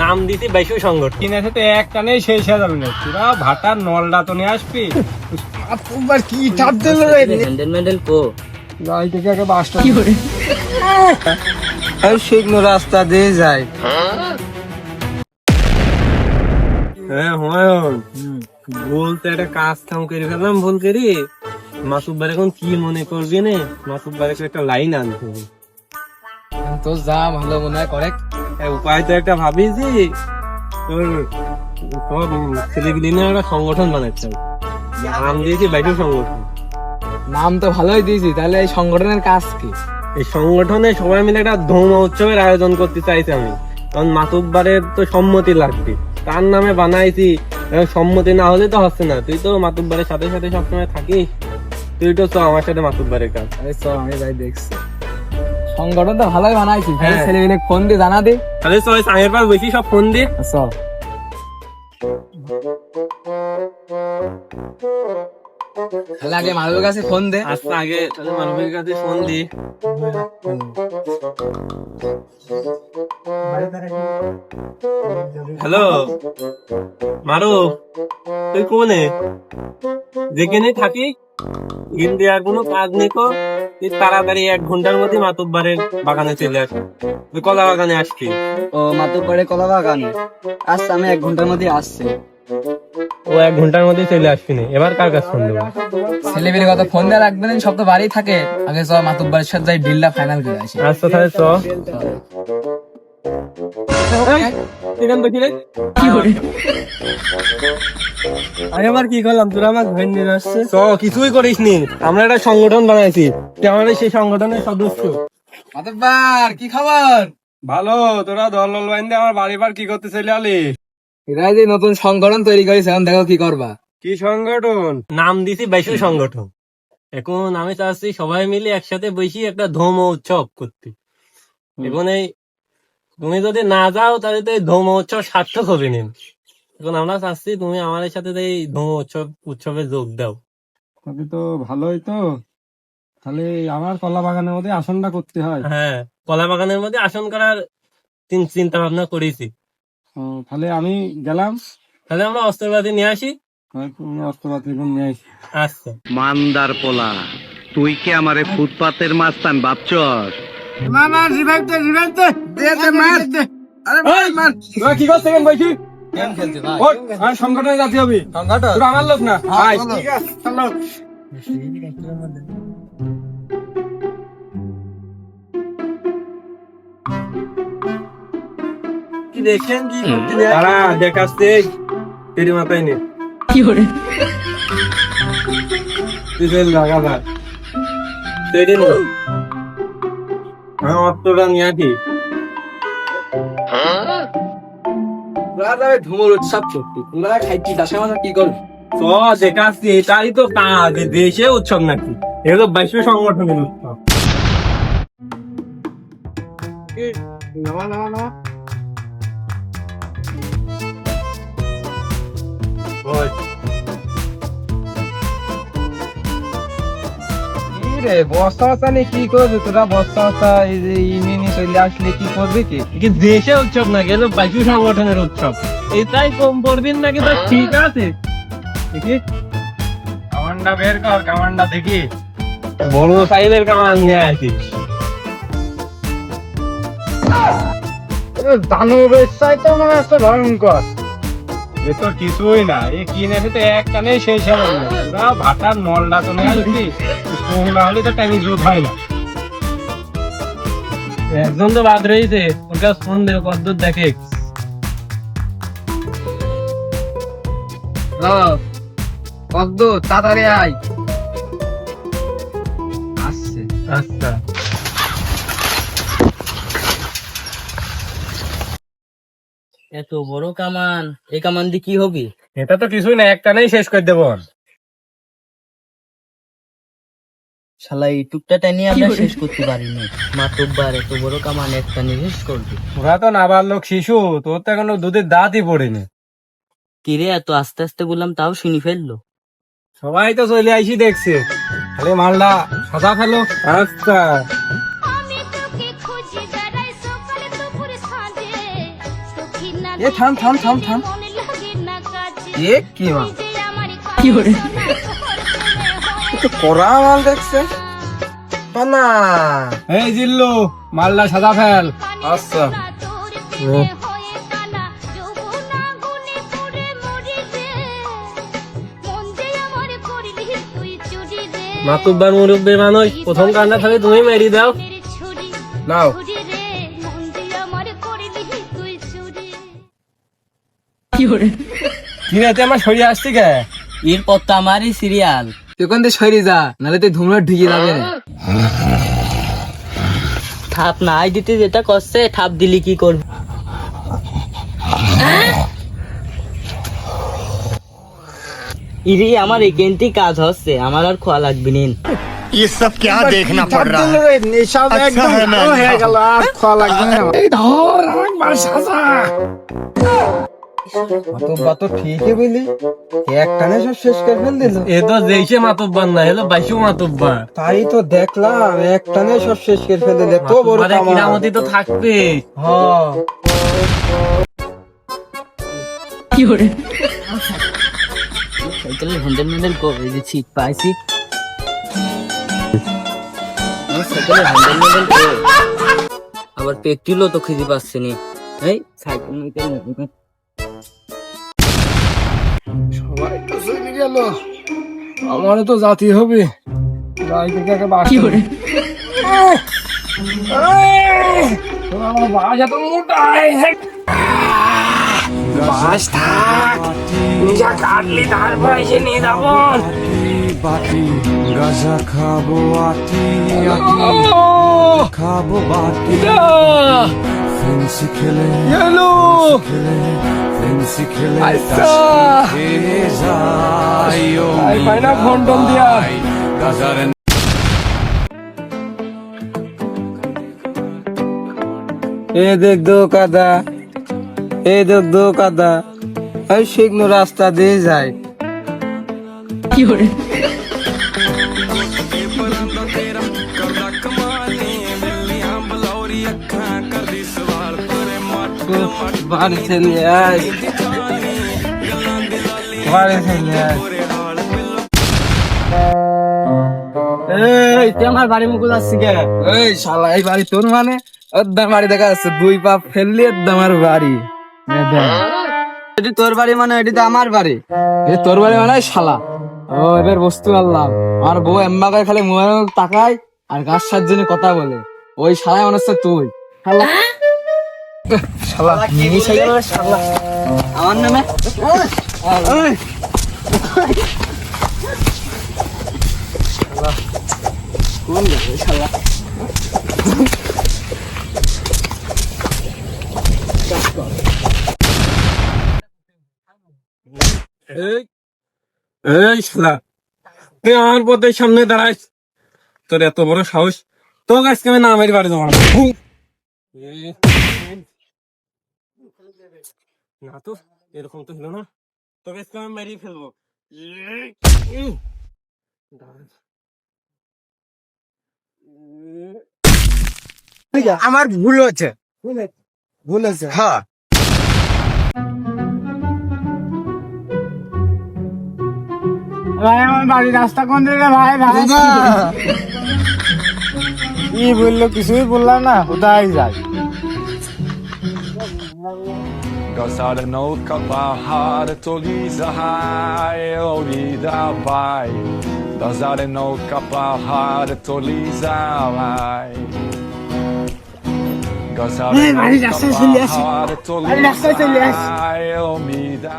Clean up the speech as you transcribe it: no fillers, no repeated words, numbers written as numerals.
নাম দিছি বাইশু সংগঠন। কিনে তো এক টানেই শেষ হয়ে যাবে না, তোরা ভাটার নলটা তো নিয়ে আসবি। তোমার কি চাপ দিল রে? হ্যান্ডেল ম্যান্ডেল কো যাই থেকে আগে বাসটা শুকনো রাস্তা দিয়ে যায়। হ্যাঁ হুমায়ুন, বলতে একটা কাজ কাম করে ফেললাম ভুল করি। মাসুদ ভাই এখন কি মনে করবি নে, মাসুদ ভাই একটা লাইন আনতে হবে। তো যা ভালো মনে হয় করে। উপায় তো একটা ভাবিছি, তোর সব ছেলেগুলি নিয়ে একটা সংগঠন বানাচ্ছে। নাম দিয়েছি বাইশু সংগঠন। নাম তো ভালোই দিয়েছি, তাহলে এই সংগঠনের কাজ কি? এই সংগঠনে সবাই মিলে একটা ধর্ম উৎসবের আয়োজন করতে চাইছি আমি, কারণ মাতুব্বারের তো সম্মতি লাগবে। তার নামে বানাইছি, সম্মতি না হলে তো হচ্ছে না। তুই তো মাতুব্বারের সাথে সাথে সবসময় থাকিস, তুই তো আমার সাথে মাতুব্বারের কাজ। আরে চ, আমি যাই দেখছি। সংগঠন তো ভালোই বানাইছি, হ্যাঁ। ছেলেমেলে ফোন দিয়ে জানা দে। তাহলে সবাই সাঙের পাশ বেশি সব ফোন দিয়ে। চল তাহলে আগে মালুর কাছে ফোন দে। আচ্ছা আগে তাহলে মানবের কাছে ফোন দি। হ্যালো মারু, তুই কোনে? যেখানে থাকি কিন্তু আর কোনো কাজ নেই কর, তুই তাড়াতাড়ি 1 ঘন্টার মধ্যে মাতুব্বারের বাগানে চলে আস। তুই কলা বাগানে আসবি। ও মাতুব্বারে কলা বাগানে। আচ্ছা আমি 1 ঘন্টার মধ্যে আসছি। ও 1 ঘন্টার মধ্যে চলে আসবি না। এবার কার কাছে ফোন দেবো? ছেলেমেলে কথা ফোন দেওয়া লাগবে না, সব তো বাড়ি থাকে। আগে চ মাতুব্বারের সাথে যাই, ডিলটা ফাইনাল করে আসি। আচ্ছা তাহলে চ। এখান থেকে রে কি করে? আমি আবার কি করলাম, তোরা আমার ঘর নিয়ে আসছে। চ, কিছুই করিস নি, আমরা একটা সংগঠন বানাইছি, তুই আমাদের সেই সংগঠনের সদস্য। মাতুব্বার কি খবর? ভালো, তোরা দল দল বাইন্দে আমার বাড়ি বার কি করতে চলে আলি? এরাই যে নতুন সংগঠন তৈরি করেছে, এখন দেখো কি করবা। কি সংগঠন? নাম দিছি বাইশু সংগঠন। এখন আমি চাচ্ছি সবাই মিলে একসাথে বসি একটা ধর্ম উৎসব করতে। এখন এই তুমি যদি না যাও তাহলে তো এই ধর্ম উৎসব সার্থক হবে না। এখন আমরা চাচ্ছি তুমি আমাদের সাথে এই ধর্ম উৎসবে যোগ দাও। তবে তো ভালোই তো। তাহলে আমার কলা বাগানের মধ্যে আসনটা করতে হয়। হ্যাঁ, কলা বাগানের মধ্যে আসন করার চিন্তা ভাবনা করেছি। তাহলে আমি গেলাম, তাহলে আমরা অস্ত্রপাতি নিয়ে আসি। অস্ত্রপাতি নিয়ে আসি। আচ্ছা মান্দার পোলা, তুই কি আমারে ফুটপাতের মাস্তান ভাবছস? কি করছে বলছি? সংগঠনে যাতে হবে। সংগঠন আমার লোক না। কি দেখেন কি তারা দেখাচ্ছে তেরি মাথায় নে কি করে? তুই তেল লাগা যা তেরি নো। হ্যাঁ অস্ত্রটা নিয়ে আসি। ধুমুর উৎসব করতে তোরা খাইছি দাসা মাথা কি করবি? চ দেখাচ্ছি, এটাই তো কাজ। দেশে উৎসব নাকি, এগুলো বাইশ সংগঠনের উৎসব। বল। রে বস্তা বস্তা নিয়ে কি করবি তোরা? বস্তা বস্তা এই যে ইউনিয়নে চলে আসলে কি করবি কি? কি দেশে উৎসব নাকি, এগুলো বাইশ সংগঠনের উৎসব। এটাই কম পড়বেন নাকি? তো ঠিক আছে, দেখি কামান্ডা বের কর, কামান্ডা দেখি। বড় সাইজের কামান নিয়ে আসিস। দানবের চাইতে মনে হচ্ছে ভয়ঙ্কর। এ তো কিছুই না, এ কিনে তো এক টানেই শেষ হবে না। পুরা ভাটার নলটা তো নিয়ে আসবি, না হলে তো টাইম জোট হয় না। একজন তো বাদ রয়েছে, ওর কাছে ফোন দেব, কতদূর দেখে। কত তাড়াতাড়ি আয়। আসছে। আচ্ছা এত বড় কামান, এই কামান দিয়ে কি হবে? এটা তো কিছুই না, এক টানেই শেষ করে দেবো। শালা এই টুকটাটা নিয়ে আমরা শেষ করতে পারিনি। মাতুব্বার এত বড় কামান একটা নিয়ে শেষ করবে? ওরা তো নাবালক শিশু, তোর তো এখনো দুধের দাঁতই পড়েনি। কিরে এত আস্তে আস্তে বললাম তাও শুনি ফেললো। সবাই তো চলে আইসি দেখছে, খালি মালটা সাদা ফেলো। আচ্ছা আমি তোকে খুঁজি বেড়াই সকালে দুপুর সাঁঝে সখী না এ থাম থাম থাম থাম এ কি মাল তো করা মাল দেখছে না এই জিল্লু মালটা সাদা ফেল আচ্ছা মাতুব্বার মুরব্বী মানুষ, প্রথম কান্না থাকে তুমি মেরি দাও। নাও কি রে তুই আমার শরীরে আসছি কে এরপর তো আমারই সিরিয়াল। তুই কোন দিয়ে সরি যা নাহলে তুই ধুমরা ঢুকে যাবে ঠাপ নাই দিতে যেটা করছে, ঠাপ দিলি কি করবি? ইরি আমার একেন্টি কাজ হচ্ছে, আমার আর খোয়া লাগবে নিন। ये सब क्या देखना पड़ रहा है নেশাব একদম ভালো হয়ে গেল আর খাওয়া লাগবে না এই ধর একবার সাজা মাতুব্বা তো ঠিকই বলি একটানে সব শেষ করে ফেল দিল এ তো যেইসে মাতুব্বার না, এলো বাইশু মাতুব্বার। তাই তো দেখলাম একটানে সব শেষ করে ফেল দিলে তো বড় মাতুব্বারে কিরামতি তো থাকবে। হ্যাঁ সাইকেলে হ্যান্ডেল ম্যান্ডেল করে দিচ্ছি, পাইছি সাইকেলে হ্যান্ডেল ম্যান্ডেল করে। আবার পেট্রোলও তো খুঁজে পাচ্ছি নি। এই সাইকেল সবাই তো চলে গেল আমারও তো জাতি হবে যাই থেকে একটা বাস করে আমার বাস এত মোটা বাস থাক যা কাটলি তারপর এসে নিয়ে যাবো বাটি গাজা খাবো আটি খাবো বাটি ফেন্সি খেলে ফেন্সি খেলে পাই না ফোন টোন দিয়া গাজারে এ দেখ দো কাদা এ দেখ দো কাদা এই শুকনো রাস্তা দিয়ে যায় বাড়ি ছেলে আয় বাড়ি ছেলে আয় এই তুই আমার বাড়ি মুখে যাচ্ছি কে এই শালা এই বাড়ি তোর মানে ওর বাড়ি দেখা যাচ্ছে দুই পা ফেললি আমার বাড়ি এটি তোর বাড়ি মানে এটি তো আমার বাড়ি এই তোর বাড়ি মানে শালা ও এবার বস্তু আনলাম আমার বউ এম্বাগায় খালি মোবাইল তাকায় আর গাছ সাত জন্য কথা বলে ওই শালায় মনে হচ্ছে তুই শালা শালা নিয়ে গেল শালা আমার নামে কোন যাবে শালা এই শালা তুই আমার পথের সামনে দাঁড়াইস তোর এত বড় সাহস তো আজকে আমি না মেরে বাড়ি যাবো না তো এরকম তো হলো না তোকে আজকে আমি মেরেই ফেলবো আমার ভুল হচ্ছে ভুল হচ্ছে হ্যাঁ ভাই আমার বাড়ির রাস্তা কোন দিকে ভাই ভাই কি বললো কিছুই বললাম না কোথায় যাই Gazar no kapahar toliza hai olida bai Gazar no kapahar toliza hai Gazar no kapahar toliza hai olida